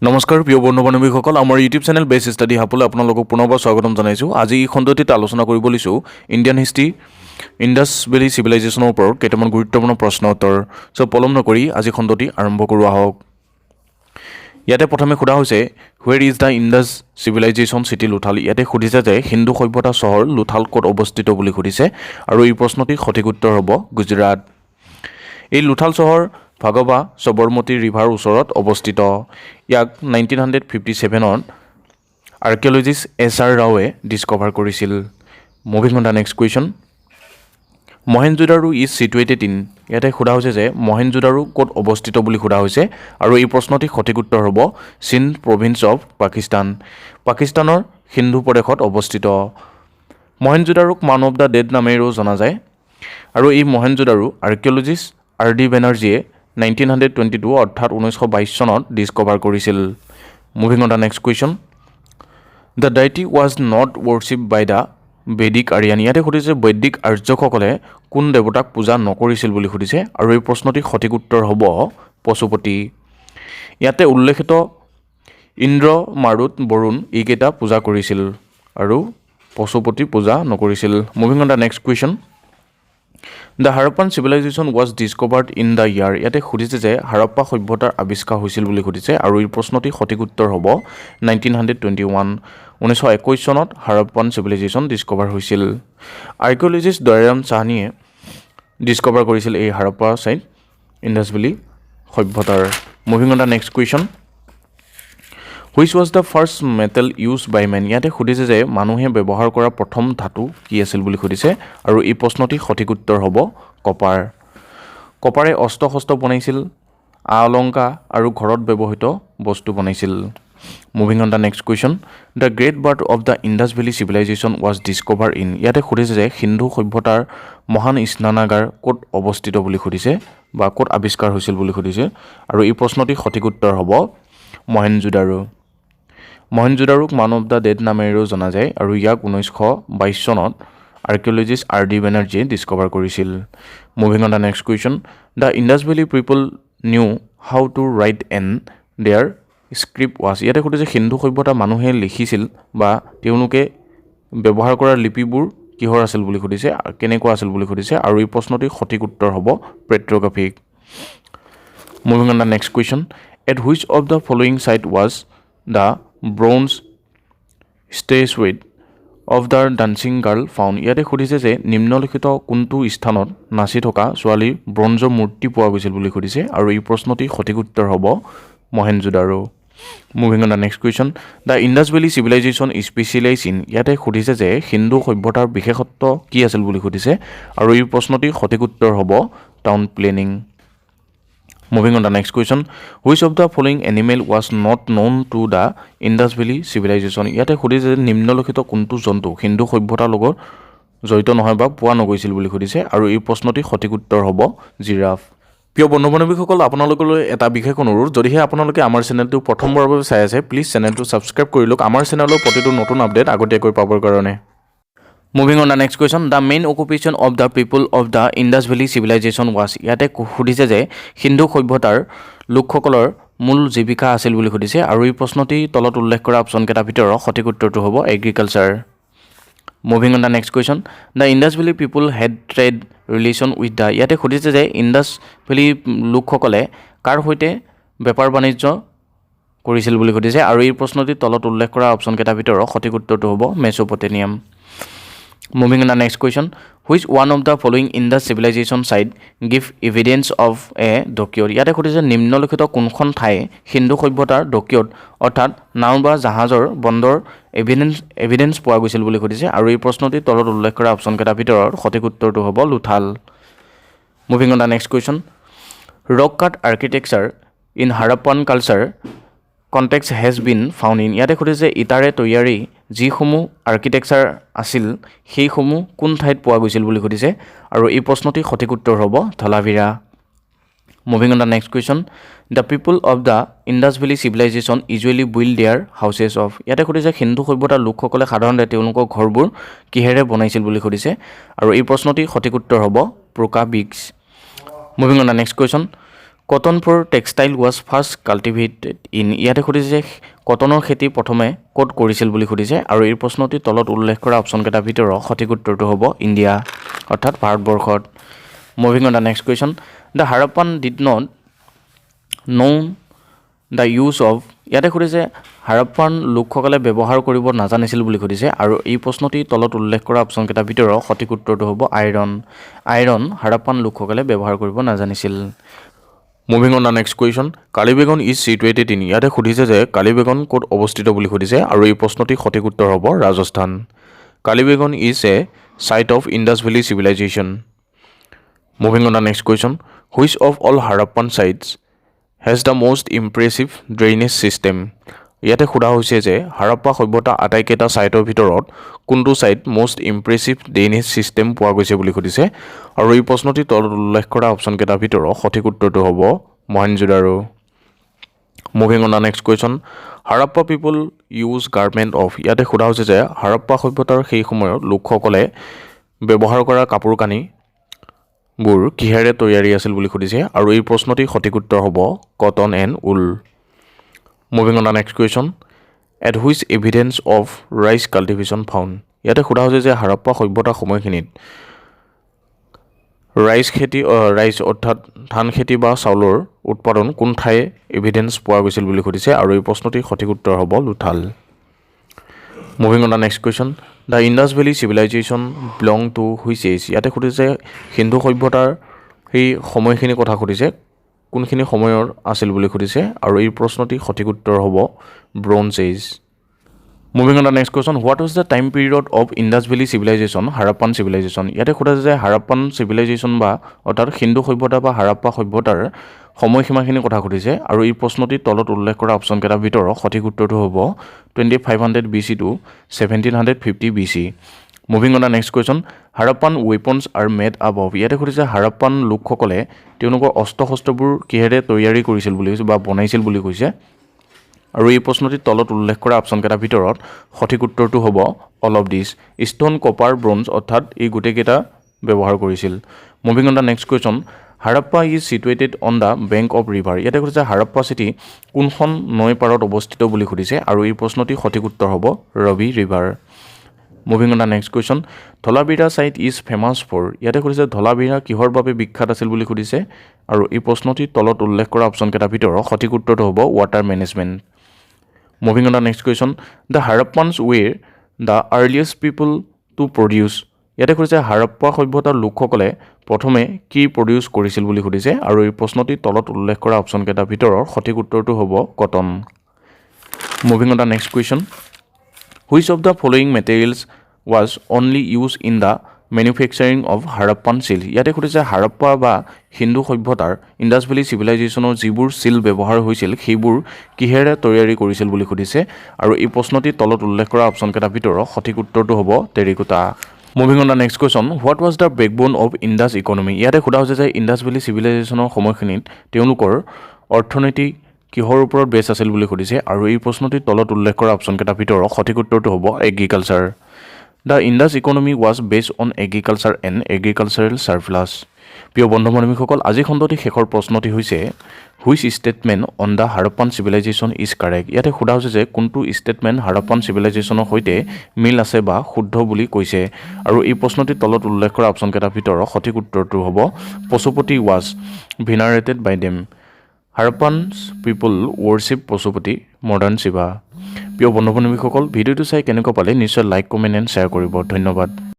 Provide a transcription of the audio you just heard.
নমস্কাৰ প্ৰিয় বন্ধু বান্ধৱীসকল, আমাৰ ইউটিউব চেনেল বেছ ষ্টাডি হাবলৈ আপোনালোকক পুনৰবাৰ স্বাগতম জনাইছোঁ। আজি এই খণ্ডটিত আলোচনা কৰিব লৈছোঁ ইণ্ডিয়ান হিষ্ট্ৰী ইণ্ডাছ ভেলী চিভিলাইজেশ্যনৰ ওপৰত কেইটামান গুৰুত্বপূৰ্ণ প্ৰশ্ন উত্তৰ। পলম নকৰি আজি খণ্ডটি আৰম্ভ কৰোঁ আহক। ইয়াতে প্ৰথমে সোধা হৈছে where is the Indus civilisation city Lothal. ইয়াতে সুধিছে যে হিন্দু সভ্যতা চহৰ লুথাল ক'ত অৱস্থিত বুলি সুধিছে, আৰু এই প্ৰশ্নটিৰ সঠিক উত্তৰ হ'ব গুজৰাট। এই লুথাল চহৰ ভাগৱা সবৰমতী ৰিভাৰ ওচৰত অৱস্থিত। ইয়াক 1957ত আৰ্কিঅলজিষ্ট এছ.আৰ. ৰাওৱে ডিছকভাৰ কৰিছিল। Moving on the next question. Mohenjodaro is situated in. ইয়াতে সোধা হৈছে যে মহেঞ্জোদাৰো ক'ত অৱস্থিত বুলি সোধা হৈছে, আৰু এই প্ৰশ্নটিৰ সঠিক উত্তৰ হ'ব সিন্ধ প্ৰভিন্স অৱ পাকিস্তান। পাকিস্তানৰ সিন্ধু প্ৰদেশত অৱস্থিত। মহেঞ্জোদাৰোক মান অৱ দ্য ডেড নামেৰেও জনা যায়, আৰু এই মহেঞ্জোদাৰো আৰ্কিঅলজিষ্ট আৰ.ডি. বেনাৰ্জীয়ে 1922 অৰ্থাৎ 1922 চনত ডিছকভাৰ কৰিছিল। Moving on the next question. The deity was not worship by the Vedic Aryan. ইয়াতে সুধিছে বৈদিক আৰ্যসকলে কোন দেৱতাক পূজা নকৰিছিল বুলি সুধিছে, আৰু এই প্ৰশ্নটিৰ সঠিক উত্তৰ হ'ব পশুপতি। ইয়াতে উল্লেখিত ইন্দ্ৰ, মাৰুত, বৰুণ এইকেইটা পূজা কৰিছিল, আৰু পশুপতি পূজা নকৰিছিল। Moving on the next question. The Harappan civilisation was discovered in the year. ইয়াতে সুধিছে যে হাৰাপ্পা সভ্যতাৰ আৱিষ্কাৰ হৈছিল বুলি সুধিছে, আৰু এই প্ৰশ্নটিৰ সঠিক উত্তৰ হ'ব 1921। 1921 চনত হাৰাপ্পান চিভিলাইজেশ্যন ডিছকভাৰ হৈছিল। আৰ্কিঅলজিষ্ট দয়াৰাম চাহানীয়ে ডিছকভাৰ কৰিছিল এই হাৰাপ্পা ছাইট ইণ্ডাছ ভেলী সভ্যতাৰ। Moving on the next question. Which was the first metal use by men. ইয়াতে সুধিছে যে মানুহে ব্যৱহাৰ কৰা প্ৰথম ধাতু কি আছিল বুলি সুধিছে, আৰু এই প্ৰশ্নটিৰ সঠিক উত্তৰ হ'ব কপাৰ। কপাৰে অস্ত্ৰ শস্ত্ৰ বনাইছিল, আ অলংকাৰ আৰু ঘৰত ব্যৱহৃত বস্তু বনাইছিল। Moving on the next question. The great birth of the Indus valley civilisation was discover in. ইয়াতে সুধিছে যে সিন্ধু সভ্যতাৰ মহান স্নানাগাৰ ক'ত অৱস্থিত বুলি সুধিছে, বা ক'ত আৱিষ্কাৰ হৈছিল বুলি সুধিছে, আৰু এই প্ৰশ্নটিৰ সঠিক উত্তৰ হ'ব মহেঞ্জোদাৰো। মহেঞ্জোদাৰোক মান অৱ দ্য ডেড নামেৰেও জনা যায়, আৰু ইয়াক 1922 চনত আৰ্কিঅলজিষ্ট আৰ.ডি. বেনাৰ্জীয়ে ডিছকভাৰ কৰিছিল। Moving on the next question. The Indus valley people new how to right and there script was. ইয়াতে সুধিছে সিন্ধু সভ্যতা মানুহে লিখিছিল বা তেওঁলোকে ব্যৱহাৰ কৰা লিপিবোৰ কিহৰ আছিল বুলি সুধিছে, কেনেকুৱা আছিল বুলি সুধিছে, আৰু এই প্ৰশ্নটিৰ সঠিক উত্তৰ হ'ব petrographic. Moving on the next question. At which of the following site was the bronze ষ্টেচুৱেট of the dancing girl found. ইয়াতে সুধিছে যে নিম্নলিখিত কোনটো স্থানত নাচি থকা ছোৱালীৰ ব্ৰঞ্জৰ মূৰ্তি পোৱা গৈছিল বুলি সুধিছে, আৰু এই প্ৰশ্নটিৰ সঠিক উত্তৰ হ'ব Mohenjodaro. Moving on the next question. The Indus valley civilisation specialise in. ইয়াতে সুধিছে যে হিন্দু সভ্যতাৰ বিশেষত্ব কি আছিল বুলি সুধিছে, আৰু এই প্ৰশ্নটিৰ সঠিক উত্তৰ হ'ব town planning. Moving on the next question. Which of the following animal was not known to the Indus valley civilisation. ইয়াতে সুধিছে যে নিম্নলিখিত কোনটো জন্তু হিন্দু সভ্যতাৰ লগত জড়িত নহয় বা পোৱা নগৈছিল বুলি সুধিছে, আৰু এই প্ৰশ্নটিৰ সঠিক উত্তৰ হ'ব জিৰাফ। প্ৰিয় বন্ধু বান্ধৱীসকল, আপোনালোকলৈ এটা বিশেষ অনুৰোধ, যদিহে আপোনালোকে আমাৰ চেনেলটো প্ৰথমবাৰৰ বাবে চাই আছে, প্লিজ চেনেলটো ছাবস্ক্ৰাইব কৰি লওক আমাৰ চেনেলৰ প্ৰতিটো নতুন আপডেট আগতীয়াকৈ পাবৰ কাৰণে। Moving on the next question. The main occupation of the people of the Indus valley civilisation was. ইয়াতে সুধিছে যে সিন্ধু সভ্যতাৰ লোকসকলৰ মূল জীৱিকা আছিল বুলি সুধিছে, আৰু এই প্ৰশ্নটি তলত উল্লেখ কৰা অপশ্যনকেইটাৰ ভিতৰত সঠিক উত্তৰটো হ'ব agriculture. Moving on the next question. The Indus valley people head trade relation with the. ইয়াতে সুধিছে যে ইণ্ডাছ ভেলী লোকসকলে কাৰ সৈতে বেপাৰ বাণিজ্য কৰিছিল বুলি সুধিছে, আৰু এই প্ৰশ্নটি তলত উল্লেখ কৰা অপশ্যনকেইটাৰ ভিতৰত সঠিক উত্তৰটো হ'ব Mesopotamia. Moving on the next question. Which one of the following Indus civilisation site give evidence of a dockyard. ইয়াতে সুধিছে নিম্নলিখিত কোনখন ঠাই সিন্ধু সভ্যতাৰ ডকিয়ত অৰ্থাৎ নাও বা জাহাজৰ বন্দৰ এভিডেঞ্চ পোৱা গৈছিল বুলি সুধিছে, আৰু এই প্ৰশ্নটি তলত উল্লেখ কৰা অপশ্যনকেইটাৰ ভিতৰত সঠিক উত্তৰটো হ'ব Lothal. Moving on the next question. Rock cut architecture in Harappan culture context has been found in. ইয়াতে সুধিছে ইটাৰে তৈয়াৰী যিসমূহ আৰ্কিটেকচাৰ আছিল সেইসমূহ কোন ঠাইত পোৱা গৈছিল বুলি সুধিছে, আৰু এই প্ৰশ্নটিৰ সঠিক উত্তৰ হ'ব Dholavira. Moving on the next question. The people of the Indus valley civilisation usually build their houses of. ইয়াতে সুধিছে সিন্ধু সভ্যতাৰ লোকসকলে সাধাৰণতে তেওঁলোকৰ ঘৰবোৰ কিহেৰে বনাইছিল বুলি সুধিছে, আৰু এই প্ৰশ্নটিৰ সঠিক উত্তৰ হ'ব প্ৰোকা bricks. Moving on the next question. Cotton for textile was first cultivated in ইয়াতে সুধিছে যে কটনৰ খেতি প্ৰথমে ক'ত কৰিছিল বুলি সুধিছে আৰু এই প্ৰশ্নটি তলত উল্লেখ কৰা অপশ্যনকেইটাৰ ভিতৰত সঠিক উত্তৰটো হ'ব ইণ্ডিয়া অৰ্থাৎ ভাৰতবৰ্ষত moving on the next question the Harappan did not known the use of ইয়াতে সুধিছে হাৰাপ্পান লোকসকলে ব্যৱহাৰ কৰিব নাজানিছিল বুলি সুধিছে আৰু এই প্ৰশ্নটি তলত উল্লেখ কৰা অপশ্যনকেইটাৰ ভিতৰত সঠিক উত্তৰটো হ'ব আইৰণ হাৰাপ্পান লোকসকলে ব্যৱহাৰ কৰিব নাজানিছিল moving on the next question Kalibangan is situated in ইয়াতে সুধিছে যে কালিবেগন ক'ত অৱস্থিত বুলি সুধিছে আৰু এই প্ৰশ্নটি সঠিক উত্তৰ হ'ব Rajasthan Kalibangan is a site of Indus valley civilisation moving on the next question which of all Harappan sites has the most impressive drainage system ইয়াতে সোধা হৈছে যে হাৰাপ্পা সভ্যতা আটাইকেইটা ছাইটৰ ভিতৰত কোনটো site most impressive drainage system পোৱা গৈছে বুলি সুধিছে আৰু এই প্ৰশ্নটি তলত উল্লেখ কৰা অপশ্যনকেইটাৰ ভিতৰত সঠিক উত্তৰটো হ'ব Mohenjodaro moving on the next question Harappa people use garment of ইয়াতে সোধা হৈছে যে হাৰাপ্পা সভ্যতাৰ সেই সময়ত লোকসকলে ব্যৱহাৰ কৰা কাপোৰ কানিবোৰ কিহেৰে তৈয়াৰী আছিল বুলি সুধিছে আৰু এই প্ৰশ্নটি সঠিক উত্তৰ হ'ব cotton and wool moving on the next question at which evidence of rice cultivation found ইয়াতে সোধা হৈছে যে হাৰাপ্পা সভ্যতাৰ সময়খিনিত ৰাইচ অৰ্থাৎ ধান খেতি বা চাউলৰ উৎপাদন কোন ঠাইৰ এভিডেন্স পোৱা গৈছিল বুলি সুধিছে আৰু এই প্ৰশ্নটিৰ সঠিক উত্তৰ হ'ব Lothal moving on the next question the Indus valley civilisation belong to which age ইয়াতে সুধিছে সিন্ধু সভ্যতাৰ সেই সময়খিনিৰ কথা সুধিছে কোনখিনি সময়ৰ আছিল বুলি সুধিছে আৰু এই প্ৰশ্নটি সঠিক উত্তৰ হ'ব bronze age moving on the next question what was the time period of Indus valley civilisation Harappan civilisation ইয়াতে সোধা যে হাৰাপ্পান চিভিলাইজেশ্যন বা অৰ্থাৎ সিন্ধু সভ্যতা বা হাৰাপ্পা সভ্যতাৰ সময়সীমাখিনিৰ কথা সুধিছে আৰু এই প্ৰশ্নটি তলত উল্লেখ কৰা অপশ্যনকেইটাৰ ভিতৰত সঠিক উত্তৰটো হ'ব 2500 BC to 1750 BC moving on the next question Harappan weapons are made up of ইয়াতে সুধিছে হাৰাপ্পান লোকসকলে তেওঁলোকৰ অস্ত্ৰ শস্ত্ৰবোৰ কিহেৰে তৈয়াৰী কৰিছিল বুলি কৈছে বা বনাইছিল বুলি কৈছে আৰু এই প্ৰশ্নটি তলত উল্লেখ কৰা অপশ্যনকেইটাৰ ভিতৰত সঠিক উত্তৰটো হ'ব all of this stone copper bronze অৰ্থাৎ এই গোটেইকেইটা ব্যৱহাৰ কৰিছিল moving on the next question Harappa is situated on the bank of river ইয়াতে সুধিছে হাৰাপ্পা চিটি কোনখন নৈ পাৰত অৱস্থিত বুলি সুধিছে আৰু এই প্ৰশ্নটি সঠিক উত্তৰ হ'ব Ravi river moving on the next question Dholavira site is famous for ইয়াতে সুধিছে ধলাবিৰা কিহৰ বাবে বিখ্যাত আছিল বুলি সুধিছে আৰু এই প্ৰশ্নটি তলত উল্লেখ কৰা অপশ্যনকেইটাৰ ভিতৰত সঠিক উত্তৰটো হ'ব water management moving on the next question the Harappans were the earliest people to produce ইয়াতে সুধিছে হাৰাপ্পা সভ্যতাৰ লোকসকলে প্ৰথমে কি প্ৰডিউচ কৰিছিল বুলি সুধিছে আৰু এই প্ৰশ্নটি তলত উল্লেখ কৰা অপশ্যনকেইটাৰ ভিতৰত সঠিক উত্তৰটো হ'ব cotton moving on the next question which of the following materials was only use in the manufacturing of Harappan seal ইয়াতে সুধিছে হাৰাপ্পা বা সিন্ধু সভ্যতাৰ ইণ্ডাছ ভেলী চিভিলাইজেশ্যনৰ যিবোৰ চিল ব্যৱহাৰ হৈছিল সেইবোৰ কিহেৰে তৈয়াৰী কৰিছিল বুলি সুধিছে আৰু এই প্ৰশ্নটি তলত উল্লেখ কৰা অপশ্যনকেইটাৰ ভিতৰত সঠিক উত্তৰটো হ'ব terracotta moving on the next question what was the backbone of Indus economy ইয়াতে সোধা হৈছে যে ইণ্ডাছ ভেলী চিভিলাইজেশ্যনৰ সময়খিনিত তেওঁলোকৰ অৰ্থনীতি কিহৰ ওপৰত বেছ আছিল বুলি সুধিছে আৰু এই প্ৰশ্নটি তলত উল্লেখ কৰা অপশ্যনকেইটাৰ ভিতৰত সঠিক উত্তৰটো হ'ব agriculture the Indus economy was based on agriculture and agricultural surplus প্ৰিয় বন্ধু বান্ধৱীসকল আজি খণ্ডটি শেষৰ প্ৰশ্নটি হৈছে which statement on the Harappan civilisation is correct ইয়াতে সোধা হৈছে যে কোনটো ষ্টেটমেণ্ট হাৰাপ্পান চিভিলাইজেশ্যনৰ সৈতে মিল আছে বা শুদ্ধ বুলি কৈছে আৰু এই প্ৰশ্নটি তলত উল্লেখ কৰা অপশ্যনকেইটাৰ ভিতৰত সঠিক উত্তৰটো হ'ব Pashupati was venerated by them Harappans people worship Pashupati modern Shiva প্ৰিয় বন্ধু বান্ধৱীসকল ভিডিঅ'টো চাই কেনেকুৱা পালে নিশ্চয় লাইক কমেণ্ট এণ্ড শ্বেয়াৰ কৰিব ধন্যবাদ